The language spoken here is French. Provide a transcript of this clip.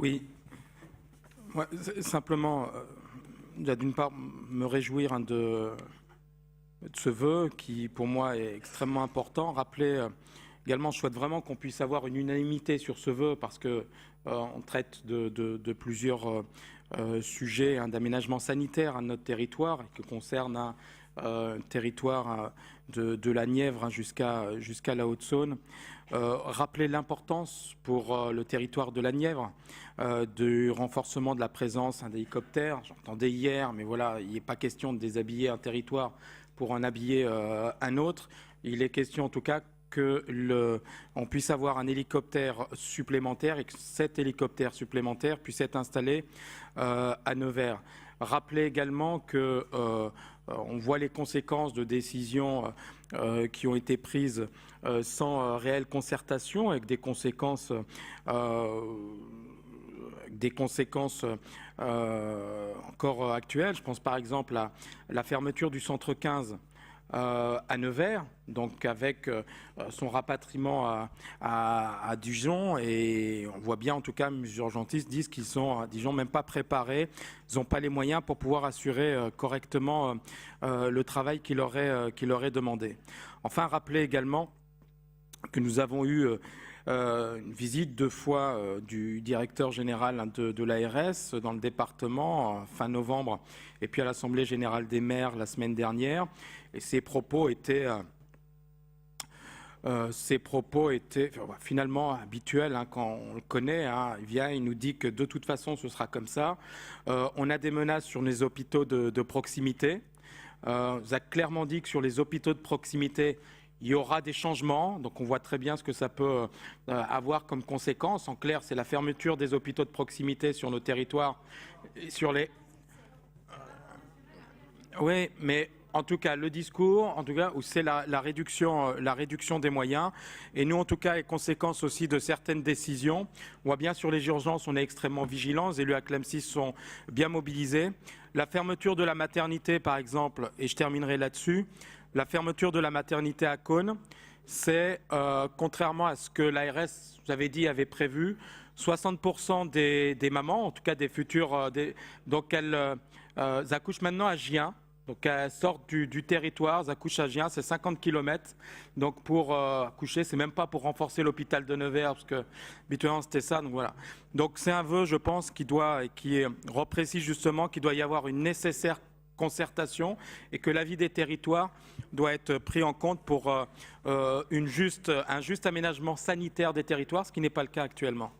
Oui, moi, simplement, d'une part, me réjouir de ce vœu qui, pour moi, est extrêmement important. Rappeler également, je souhaite vraiment qu'on puisse avoir une unanimité sur ce vœu parce que on traite de plusieurs sujets d'aménagement sanitaire à notre territoire et qui concerne un territoire de la Nièvre jusqu'à la Haute-Saône. Rappeler l'importance pour le territoire de la Nièvre du renforcement de la présence d'hélicoptères. J'entendais hier, mais voilà, il n'est pas question de déshabiller un territoire pour en habiller un autre. Il est question en tout cas qu'on puisse avoir un hélicoptère supplémentaire et que cet hélicoptère supplémentaire puisse être installé à Nevers. Rappeler également que on voit les conséquences de décisions qui ont été prises sans réelle concertation, avec des conséquences encore actuelles. Je pense par exemple à la fermeture du centre 15 à Nevers, donc avec son rapatriement à Dijon, et on voit bien en tout cas, les urgentistes disent qu'ils sont à Dijon même pas préparés, ils n'ont pas les moyens pour pouvoir assurer correctement le travail qui leur est demandé. Enfin, rappeler également que nous avons eu une visite 2 fois du directeur général de l'ARS dans le département fin novembre et puis à l'Assemblée générale des maires la semaine dernière. Et ces propos étaient finalement habituels quand on le connaît. Il vient, il nous dit que de toute façon ce sera comme ça. On a des menaces sur les hôpitaux de proximité. Vous a clairement dit que sur les hôpitaux de proximité, il y aura des changements, donc on voit très bien ce que ça peut avoir comme conséquence. En clair, c'est la fermeture des hôpitaux de proximité sur nos territoires. Oui, mais en tout cas, le discours, où c'est la réduction des moyens. Et nous, en tout cas, les conséquences aussi de certaines décisions. On voit bien sur les urgences, on est extrêmement vigilants. Les élus à Clemcy sont bien mobilisés. La fermeture de la maternité, par exemple, et je terminerai là-dessus, la fermeture de la maternité à Cosne, c'est, contrairement à ce que l'ARS, vous avez dit, avait prévu, 60% des mamans, en tout cas des futures, donc elles accouchent maintenant à Gien. Donc elles sortent du territoire, elles accouchent à Gien, c'est 50 km. Donc pour accoucher, c'est même pas pour renforcer l'hôpital de Nevers, parce que habituellement c'était ça. Donc voilà. Donc c'est un vœu, je pense, qui reprécise justement qu'il doit y avoir une nécessaire concertation et que l'avis des territoires doit être pris en compte pour un juste aménagement sanitaire des territoires, ce qui n'est pas le cas actuellement.